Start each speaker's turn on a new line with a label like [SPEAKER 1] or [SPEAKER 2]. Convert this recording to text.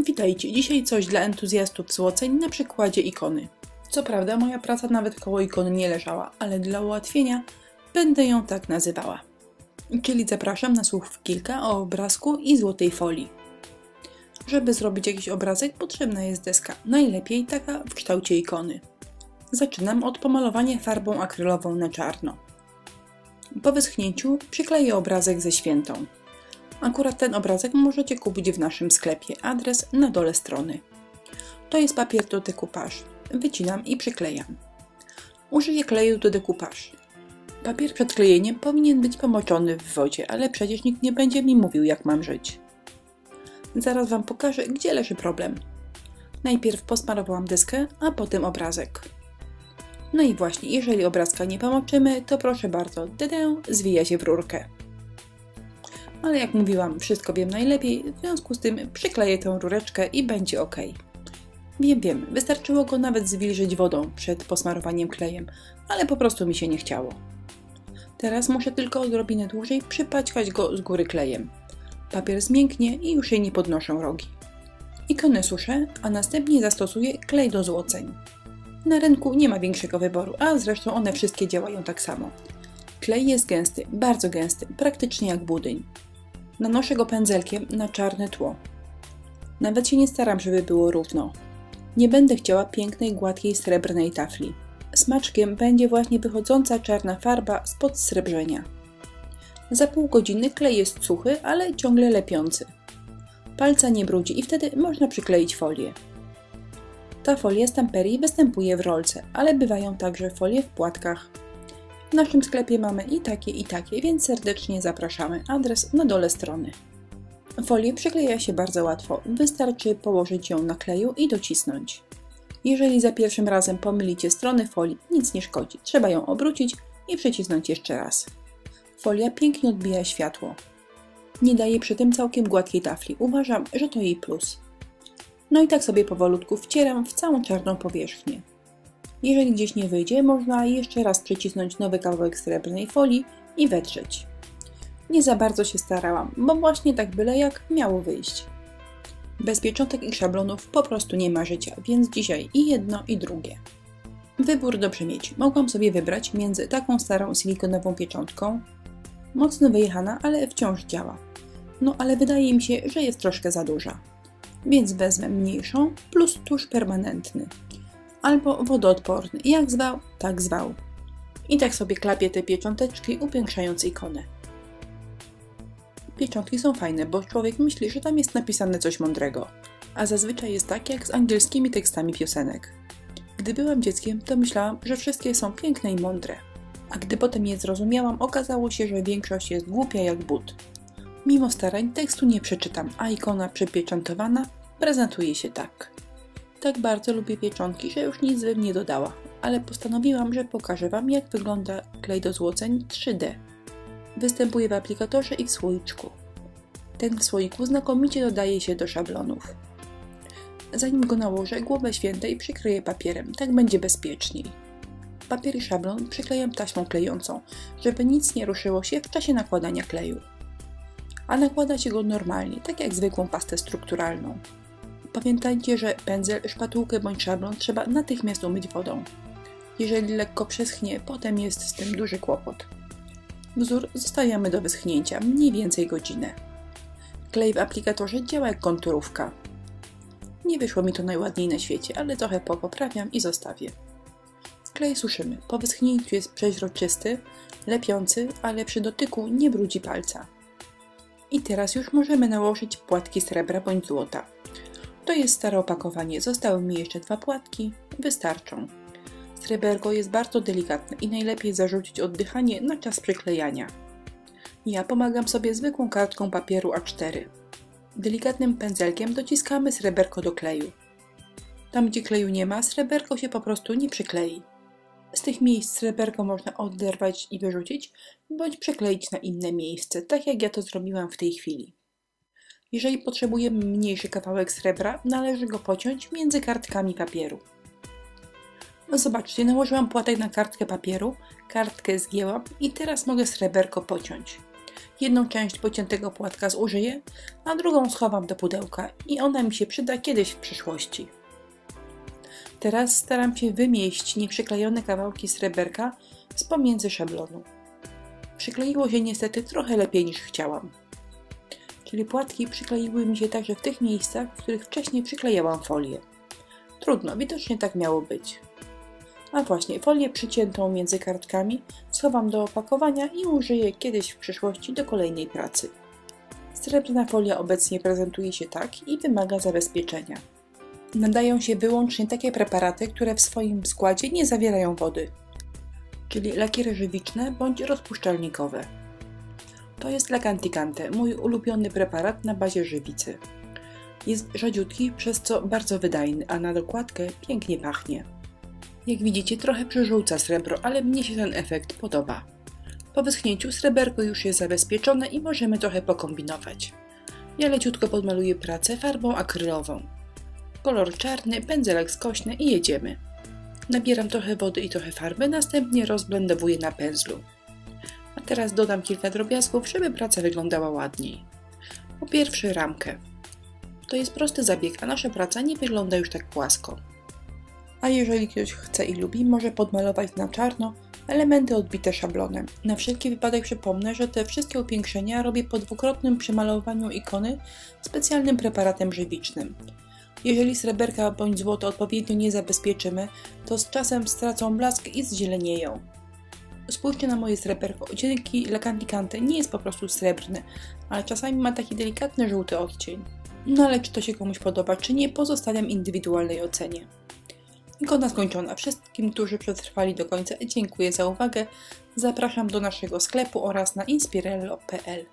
[SPEAKER 1] Witajcie, dzisiaj coś dla entuzjastów złoceń na przykładzie ikony. Co prawda moja praca nawet koło ikony nie leżała, ale dla ułatwienia będę ją tak nazywała. Czyli zapraszam na słów kilka o obrazku i złotej folii. Żeby zrobić jakiś obrazek potrzebna jest deska, najlepiej taka w kształcie ikony. Zaczynam od pomalowania farbą akrylową na czarno. Po wyschnięciu przykleję obrazek ze świętą. Akurat ten obrazek możecie kupić w naszym sklepie, adres na dole strony. To jest papier do decoupage. Wycinam i przyklejam. Użyję kleju do decoupage. Papier przed klejeniem powinien być pomoczony w wodzie, ale przecież nikt nie będzie mi mówił, jak mam żyć. Zaraz Wam pokażę, gdzie leży problem. Najpierw posmarowałam deskę, a potem obrazek. No i właśnie, jeżeli obrazka nie pomoczymy, to proszę bardzo, zwija się w rurkę. Ale jak mówiłam, wszystko wiem najlepiej, w związku z tym przykleję tę rureczkę i będzie ok. Wiem, wystarczyło go nawet zwilżyć wodą przed posmarowaniem klejem, ale po prostu mi się nie chciało. Teraz muszę tylko odrobinę dłużej przypaćkać go z góry klejem. Papier zmięknie i już jej nie podnoszą rogi. Ikonę suszę, a następnie zastosuję klej do złoceń. Na rynku nie ma większego wyboru, a zresztą one wszystkie działają tak samo. Klej jest gęsty, bardzo gęsty, praktycznie jak budyń. Nanoszę go pędzelkiem na czarne tło. Nawet się nie staram, żeby było równo. Nie będę chciała pięknej, gładkiej, srebrnej tafli. Smaczkiem będzie właśnie wychodząca czarna farba spod srebrzenia. Za pół godziny klej jest suchy, ale ciągle lepiący. Palca nie brudzi i wtedy można przykleić folię. Ta folia z tamperii występuje w rolce, ale bywają także folie w płatkach. W naszym sklepie mamy i takie, więc serdecznie zapraszamy. Adres na dole strony. Folię przykleja się bardzo łatwo. Wystarczy położyć ją na kleju i docisnąć. Jeżeli za pierwszym razem pomylicie strony folii, nic nie szkodzi. Trzeba ją obrócić i przycisnąć jeszcze raz. Folia pięknie odbija światło. Nie daje przy tym całkiem gładkiej tafli. Uważam, że to jej plus. No i tak sobie powolutku wcieram w całą czarną powierzchnię. Jeżeli gdzieś nie wyjdzie, można jeszcze raz przycisnąć nowy kawałek srebrnej folii i wetrzeć. Nie za bardzo się starałam, bo właśnie tak byle jak miało wyjść. Bez pieczątek i szablonów po prostu nie ma życia, więc dzisiaj i jedno i drugie. Wybór dobrze mieć. Mogłam sobie wybrać między taką starą silikonową pieczątką, mocno wyjechana, ale wciąż działa. No ale wydaje mi się, że jest troszkę za duża. Więc wezmę mniejszą plus tusz permanentny. Albo wodoodporny. Jak zwał, tak zwał. I tak sobie klapię te piecząteczki, upiększając ikonę. Pieczątki są fajne, bo człowiek myśli, że tam jest napisane coś mądrego. A zazwyczaj jest tak jak z angielskimi tekstami piosenek. Gdy byłam dzieckiem, to myślałam, że wszystkie są piękne i mądre. A gdy potem je zrozumiałam, okazało się, że większość jest głupia jak but. Mimo starań tekstu nie przeczytam, a ikona przypieczętowana prezentuje się tak. Tak bardzo lubię pieczątki, że już nic bym nie dodała, ale postanowiłam, że pokażę Wam, jak wygląda klej do złoceń 3D. Występuje w aplikatorze i w słoiczku. Ten w słoiku znakomicie dodaje się do szablonów. Zanim go nałożę, głowę świętej przykryję papierem, tak będzie bezpieczniej. Papier i szablon przyklejam taśmą klejącą, żeby nic nie ruszyło się w czasie nakładania kleju. A nakłada się go normalnie, tak jak zwykłą pastę strukturalną. Pamiętajcie, że pędzel, szpatułkę bądź szablon trzeba natychmiast umyć wodą. Jeżeli lekko przeschnie, potem jest z tym duży kłopot. Wzór zostawiamy do wyschnięcia, mniej więcej godzinę. Klej w aplikatorze działa jak konturówka. Nie wyszło mi to najładniej na świecie, ale trochę poprawiam i zostawię. Klej suszymy. Po wyschnięciu jest przeźroczysty, lepiący, ale przy dotyku nie brudzi palca. I teraz już możemy nałożyć płatki srebra bądź złota. To jest stare opakowanie, zostały mi jeszcze 2 płatki, wystarczą. Sreberko jest bardzo delikatne i najlepiej zarzucić oddychanie na czas przyklejania. Ja pomagam sobie zwykłą kartką papieru A4. Delikatnym pędzelkiem dociskamy sreberko do kleju. Tam gdzie kleju nie ma, sreberko się po prostu nie przyklei. Z tych miejsc sreberko można oderwać i wyrzucić, bądź przykleić na inne miejsce, tak jak ja to zrobiłam w tej chwili. Jeżeli potrzebujemy mniejszy kawałek srebra, należy go pociąć między kartkami papieru. Zobaczcie, nałożyłam płatek na kartkę papieru, kartkę zgięłam i teraz mogę sreberko pociąć. Jedną część pociętego płatka zużyję, a drugą schowam do pudełka i ona mi się przyda kiedyś w przyszłości. Teraz staram się wymieść nieprzyklejone kawałki sreberka z pomiędzy szablonu. Przykleiło się niestety trochę lepiej niż chciałam. Czyli płatki przykleiły mi się także w tych miejscach, w których wcześniej przyklejałam folię. Trudno, widocznie tak miało być. A właśnie, folię przyciętą między kartkami schowam do opakowania i użyję kiedyś w przyszłości do kolejnej pracy. Srebrna folia obecnie prezentuje się tak i wymaga zabezpieczenia. Nadają się wyłącznie takie preparaty, które w swoim składzie nie zawierają wody, czyli lakiery żywiczne bądź rozpuszczalnikowe. To jest lak Anticante, mój ulubiony preparat na bazie żywicy. Jest rzadziutki, przez co bardzo wydajny, a na dokładkę pięknie pachnie. Jak widzicie, trochę przyrzuca srebro, ale mnie się ten efekt podoba. Po wyschnięciu sreberko już jest zabezpieczone i możemy trochę pokombinować. Ja leciutko podmaluję pracę farbą akrylową. Kolor czarny, pędzelek skośny i jedziemy. Nabieram trochę wody i trochę farby, następnie rozblendowuję na pędzlu. A teraz dodam kilka drobiazgów, żeby praca wyglądała ładniej. Po pierwsze ramkę. To jest prosty zabieg, a nasza praca nie wygląda już tak płasko. A jeżeli ktoś chce i lubi, może podmalować na czarno elementy odbite szablonem. Na wszelki wypadek przypomnę, że te wszystkie upiększenia robię po dwukrotnym przemalowaniu ikony specjalnym preparatem żywicznym. Jeżeli sreberka bądź złoto odpowiednio nie zabezpieczymy, to z czasem stracą blask i zzielenieją. Spójrzcie na moje sreberko. Dzięki lak Anticante nie jest po prostu srebrny, ale czasami ma taki delikatny żółty odcień. No ale czy to się komuś podoba, czy nie, pozostawiam indywidualnej ocenie. Ikona skończona. Wszystkim, którzy przetrwali do końca, dziękuję za uwagę. Zapraszam do naszego sklepu oraz na inspirello.pl.